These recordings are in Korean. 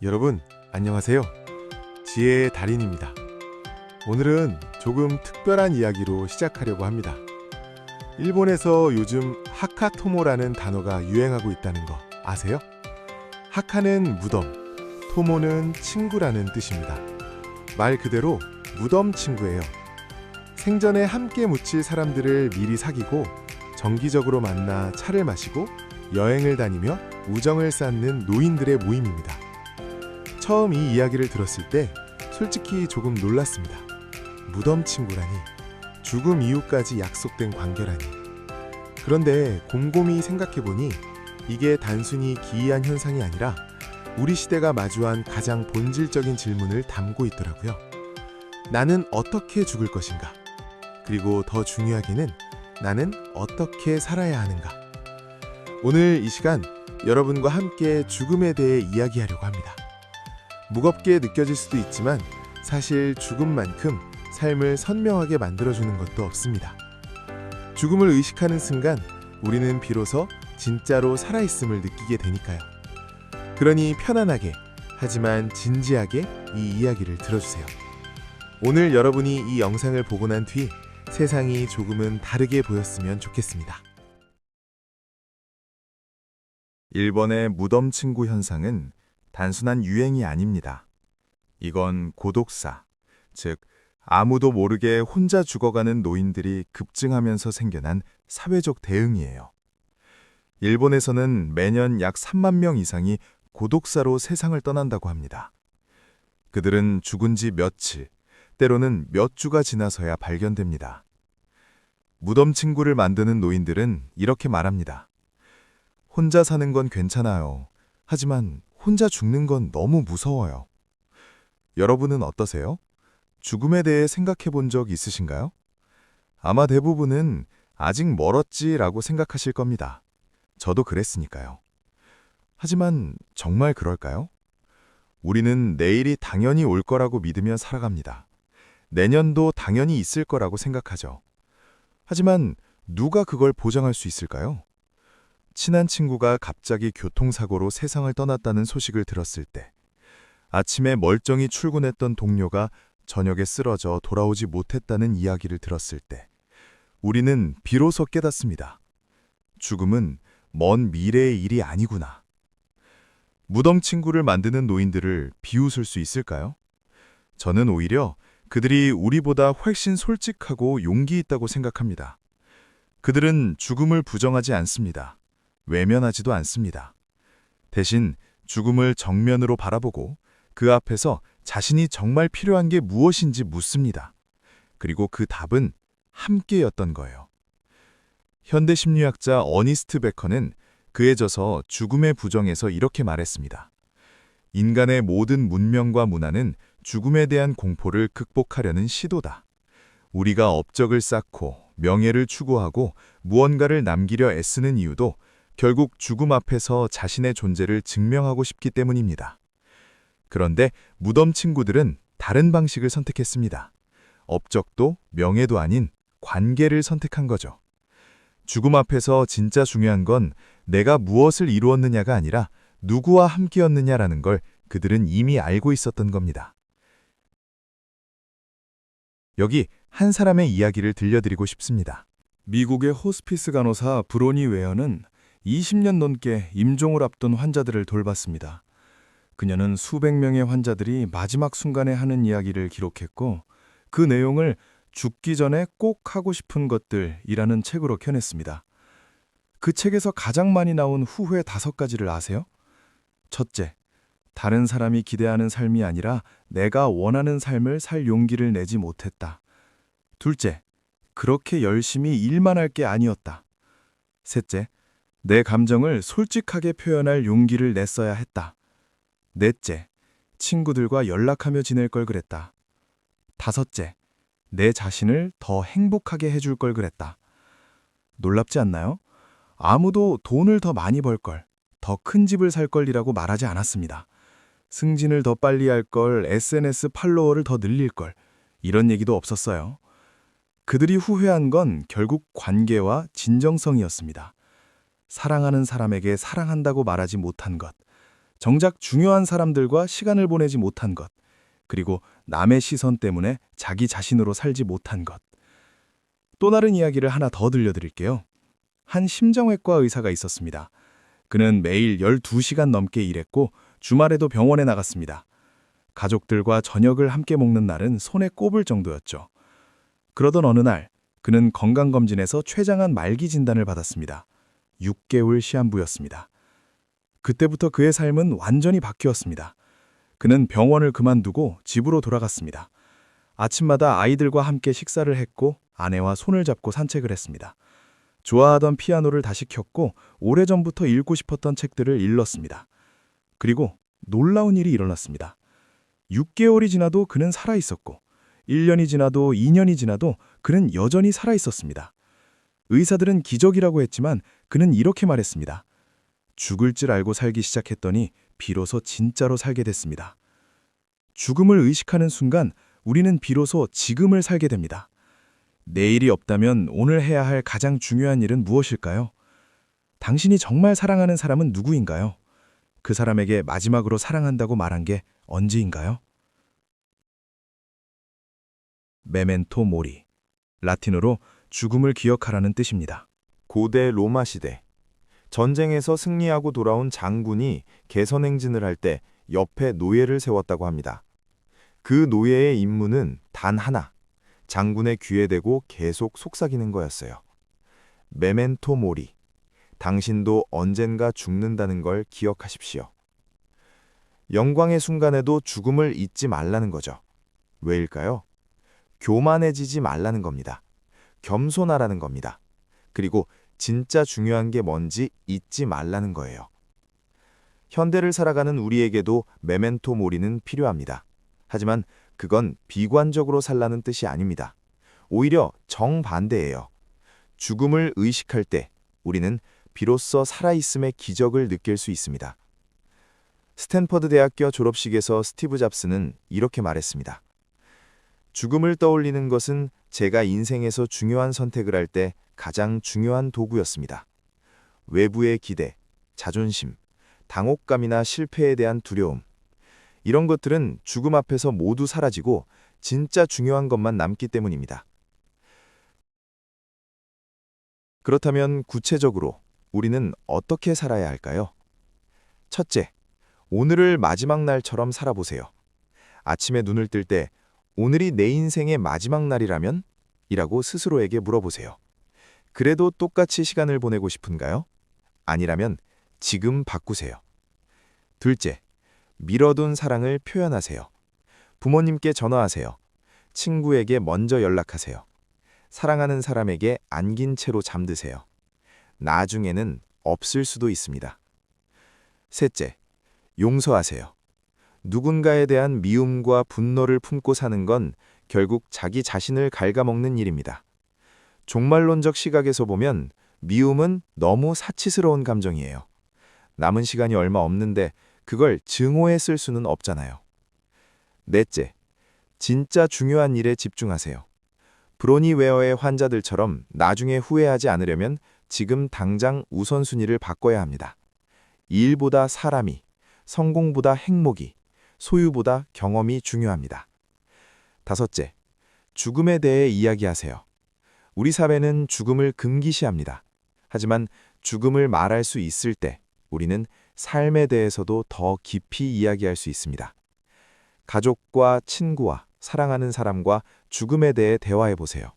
여러분, 안녕하세요. 지혜의 달인입니다. 오늘은 조금 특별한 이야기로 시작하려고 합니다. 일본에서 요즘 하카토모라는 단어가 유행하고 있다는 거 아세요? 하카는 무덤, 토모는 친구라는 뜻입니다. 말 그대로 무덤 친구예요. 생전에 함께 묻힐 사람들을 미리 사귀고 정기적으로 만나 차를 마시고 여행을 다니며 우정을 쌓는 노인들의 모임입니다. 처음 이 이야기를 들었을 때 솔직히 조금 놀랐습니다. 무덤 친구라니, 죽음 이후까지 약속된 관계라니. 그런데 곰곰이 생각해보니 이게 단순히 기이한 현상이 아니라 우리 시대가 마주한 가장 본질적인 질문을 담고 있더라고요. 나는 어떻게 죽을 것인가? 그리고 더 중요하게는 나는 어떻게 살아야 하는가? 오늘 이 시간 여러분과 함께 죽음에 대해 이야기하려고 합니다. 무겁게 느껴질 수도 있지만 사실 죽음만큼 삶을 선명하게 만들어주는 것도 없습니다. 죽음을 의식하는 순간 우리는 비로소 진짜로 살아있음을 느끼게 되니까요. 그러니 편안하게 하지만 진지하게 이 이야기를 들어주세요. 오늘 여러분이 이 영상을 보고 난 뒤 세상이 조금은 다르게 보였으면 좋겠습니다. 일본의 무덤 친구 현상은 단순한 유행이 아닙니다. 이건 고독사, 즉 아무도 모르게 혼자 죽어가는 노인들이 급증하면서 생겨난 사회적 대응이에요. 일본에서는 매년 약 3만 명 이상이 고독사로 세상을 떠난다고 합니다. 그들은 죽은 지 며칠, 때로는 몇 주가 지나서야 발견됩니다. 무덤 친구를 만드는 노인들은 이렇게 말합니다. 혼자 사는 건 괜찮아요. 하지만 혼자 죽는 건 너무 무서워요. 여러분은 어떠세요? 죽음에 대해 생각해 본 적 있으신가요? 아마 대부분은 아직 멀었지라고 생각하실 겁니다. 저도 그랬으니까요. 하지만 정말 그럴까요? 우리는 내일이 당연히 올 거라고 믿으며 살아갑니다. 내년도 당연히 있을 거라고 생각하죠. 하지만 누가 그걸 보장할 수 있을까요? 친한 친구가 갑자기 교통사고로 세상을 떠났다는 소식을 들었을 때, 아침에 멀쩡히 출근했던 동료가 저녁에 쓰러져 돌아오지 못했다는 이야기를 들었을 때, 우리는 비로소 깨닫습니다. 죽음은 먼 미래의 일이 아니구나. 무덤 친구를 만드는 노인들을 비웃을 수 있을까요? 저는 오히려 그들이 우리보다 훨씬 솔직하고 용기 있다고 생각합니다. 그들은 죽음을 부정하지 않습니다. 외면하지도 않습니다. 대신 죽음을 정면으로 바라보고 그 앞에서 자신이 정말 필요한 게 무엇인지 묻습니다. 그리고 그 답은 함께였던 거예요. 현대 심리학자 어니스트 베커는 그에 져서 죽음의 부정에서 이렇게 말했습니다. 인간의 모든 문명과 문화는 죽음에 대한 공포를 극복하려는 시도다. 우리가 업적을 쌓고 명예를 추구하고 무언가를 남기려 애쓰는 이유도 결국 죽음 앞에서 자신의 존재를 증명하고 싶기 때문입니다. 그런데 무덤 친구들은 다른 방식을 선택했습니다. 업적도 명예도 아닌 관계를 선택한 거죠. 죽음 앞에서 진짜 중요한 건 내가 무엇을 이루었느냐가 아니라 누구와 함께였느냐라는 걸 그들은 이미 알고 있었던 겁니다. 여기 한 사람의 이야기를 들려드리고 싶습니다. 미국의 호스피스 간호사 브로니 웨어는 20년 넘게 임종을 앞둔 환자들을 돌봤습니다. 그녀는 수백 명의 환자들이 마지막 순간에 하는 이야기를 기록했고 그 내용을 죽기 전에 꼭 하고 싶은 것들이라는 책으로 켜냈습니다. 그 책에서 가장 많이 나온 후회 5가지를 아세요? 첫째, 다른 사람이 기대하는 삶이 아니라 내가 원하는 삶을 살 용기를 내지 못했다. 둘째, 그렇게 열심히 일만 할 게 아니었다. 셋째, 내 감정을 솔직하게 표현할 용기를 냈어야 했다. 넷째, 친구들과 연락하며 지낼 걸 그랬다. 다섯째, 내 자신을 더 행복하게 해줄 걸 그랬다. 놀랍지 않나요? 아무도 돈을 더 많이 벌 걸, 더 큰 집을 살 걸이라고 말하지 않았습니다. 승진을 더 빨리 할 걸, SNS 팔로워를 더 늘릴 걸, 이런 얘기도 없었어요. 그들이 후회한 건 결국 관계와 진정성이었습니다. 사랑하는 사람에게 사랑한다고 말하지 못한 것, 정작 중요한 사람들과 시간을 보내지 못한 것, 그리고 남의 시선 때문에 자기 자신으로 살지 못한 것. 또 다른 이야기를 하나 더 들려드릴게요. 한 심정외과 의사가 있었습니다. 그는 매일 12시간 넘게 일했고 주말에도 병원에 나갔습니다. 가족들과 저녁을 함께 먹는 날은 손에 꼽을 정도였죠. 그러던 어느 날 그는 건강검진에서 췌장암 말기 진단을 받았습니다. 6개월 시한부였습니다. 그때부터 그의 삶은 완전히 바뀌었습니다. 그는 병원을 그만두고 집으로 돌아갔습니다. 아침마다 아이들과 함께 식사를 했고 아내와 손을 잡고 산책을 했습니다. 좋아하던 피아노를 다시 켰고 오래전부터 읽고 싶었던 책들을 읽었습니다. 그리고 놀라운 일이 일어났습니다. 6개월이 지나도 그는 살아있었고 1년이 지나도 2년이 지나도 그는 여전히 살아있었습니다. 의사들은 기적이라고 했지만 그는 이렇게 말했습니다. 죽을 줄 알고 살기 시작했더니 비로소 진짜로 살게 됐습니다. 죽음을 의식하는 순간 우리는 비로소 지금을 살게 됩니다. 내일이 없다면 오늘 해야 할 가장 중요한 일은 무엇일까요? 당신이 정말 사랑하는 사람은 누구인가요? 그 사람에게 마지막으로 사랑한다고 말한 게 언제인가요? 메멘토 모리, 라틴어로 죽음을 기억하라는 뜻입니다. 고대 로마 시대, 전쟁에서 승리하고 돌아온 장군이 개선행진을 할 때 옆에 노예를 세웠다고 합니다. 그 노예의 임무는 단 하나, 장군의 귀에 대고 계속 속삭이는 거였어요. 메멘토 모리, 당신도 언젠가 죽는다는 걸 기억하십시오. 영광의 순간에도 죽음을 잊지 말라는 거죠. 왜일까요? 교만해지지 말라는 겁니다. 겸손하라는 겁니다. 그리고 진짜 중요한 게 뭔지 잊지 말라는 거예요. 현대를 살아가는 우리에게도 메멘토 모리는 필요합니다. 하지만 그건 비관적으로 살라는 뜻이 아닙니다. 오히려 정반대예요. 죽음을 의식할 때 우리는 비로소 살아있음의 기적을 느낄 수 있습니다. 스탠퍼드 대학교 졸업식에서 스티브 잡스는 이렇게 말했습니다. 죽음을 떠올리는 것은 제가 인생에서 중요한 선택을 할 때 가장 중요한 도구였습니다. 외부의 기대, 자존심, 당혹감이나 실패에 대한 두려움, 이런 것들은 죽음 앞에서 모두 사라지고 진짜 중요한 것만 남기 때문입니다. 그렇다면 구체적으로 우리는 어떻게 살아야 할까요? 첫째, 오늘을 마지막 날처럼 살아보세요. 아침에 눈을 뜰 때 오늘이 내 인생의 마지막 날이라면? 이라고 스스로에게 물어보세요. 그래도 똑같이 시간을 보내고 싶은가요? 아니라면 지금 바꾸세요. 둘째, 미뤄둔 사랑을 표현하세요. 부모님께 전화하세요. 친구에게 먼저 연락하세요. 사랑하는 사람에게 안긴 채로 잠드세요. 나중에는 없을 수도 있습니다. 셋째, 용서하세요. 누군가에 대한 미움과 분노를 품고 사는 건 결국 자기 자신을 갉아먹는 일입니다. 종말론적 시각에서 보면 미움은 너무 사치스러운 감정이에요. 남은 시간이 얼마 없는데 그걸 증오에 쓸 수는 없잖아요. 넷째, 진짜 중요한 일에 집중하세요. 브로니 웨어의 환자들처럼 나중에 후회하지 않으려면 지금 당장 우선순위를 바꿔야 합니다. 일보다 사람이, 성공보다 행복이, 소유보다 경험이 중요합니다. 다섯째, 죽음에 대해 이야기하세요. 우리 사회는 죽음을 금기시합니다. 하지만 죽음을 말할 수 있을 때 우리는 삶에 대해서도 더 깊이 이야기할 수 있습니다. 가족과 친구와 사랑하는 사람과 죽음에 대해 대화해 보세요.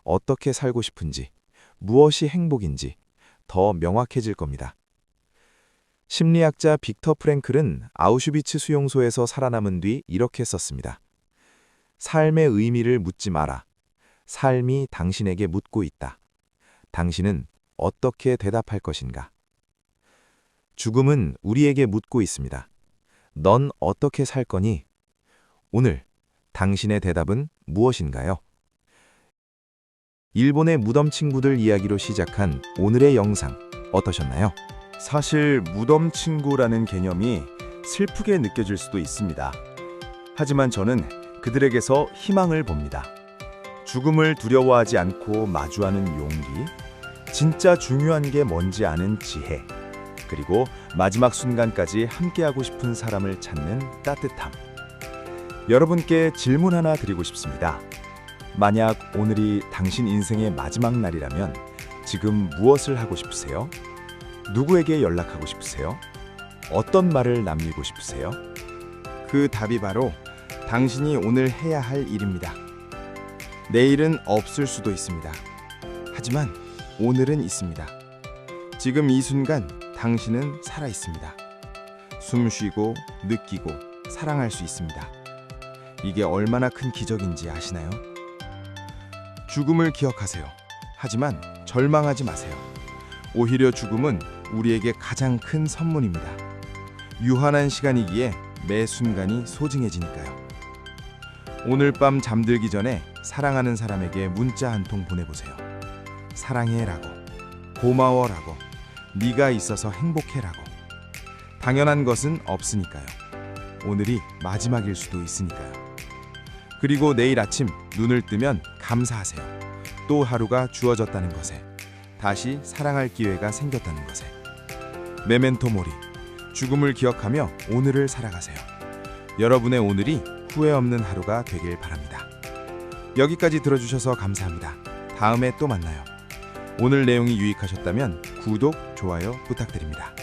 어떻게 살고 싶은지, 무엇이 행복인지 더 명확해질 겁니다. 심리학자 빅터 프랭클은 아우슈비츠 수용소에서 살아남은 뒤 이렇게 썼습니다. 삶의 의미를 묻지 마라. 삶이 당신에게 묻고 있다. 당신은 어떻게 대답할 것인가? 죽음은 우리에게 묻고 있습니다. 넌 어떻게 살 거니? 오늘 당신의 대답은 무엇인가요? 일본의 무덤 친구들 이야기로 시작한 오늘의 영상 어떠셨나요? 사실 무덤 친구라는 개념이 슬프게 느껴질 수도 있습니다. 하지만 저는 그들에게서 희망을 봅니다. 죽음을 두려워하지 않고 마주하는 용기, 진짜 중요한 게 뭔지 아는 지혜, 그리고 마지막 순간까지 함께하고 싶은 사람을 찾는 따뜻함. 여러분께 질문 하나 드리고 싶습니다. 만약 오늘이 당신 인생의 마지막 날이라면 지금 무엇을 하고 싶으세요? 누구에게 연락하고 싶으세요? 어떤 말을 남기고 싶으세요? 그 답이 바로 당신이 오늘 해야 할 일입니다. 내일은 없을 수도 있습니다. 하지만 오늘은 있습니다. 지금 이 순간 당신은 살아 있습니다. 숨 쉬고 느끼고 사랑할 수 있습니다. 이게 얼마나 큰 기적인지 아시나요? 죽음을 기억하세요. 하지만 절망하지 마세요. 오히려 죽음은 우리에게 가장 큰 선물입니다. 유한한 시간이기에 매 순간이 소중해지니까요. 오늘 밤 잠들기 전에 사랑하는 사람에게 문자 한 통 보내보세요. 사랑해라고, 고마워라고, 네가 있어서 행복해라고. 당연한 것은 없으니까요. 오늘이 마지막일 수도 있으니까요. 그리고 내일 아침 눈을 뜨면 감사하세요. 또 하루가 주어졌다는 것에, 다시 사랑할 기회가 생겼다는 것에. 메멘토 모리, 죽음을 기억하며 오늘을 살아가세요. 여러분의 오늘이 후회 없는 하루가 되길 바랍니다. 여기까지 들어주셔서 감사합니다. 다음에 또 만나요. 오늘 내용이 유익하셨다면 구독, 좋아요 부탁드립니다.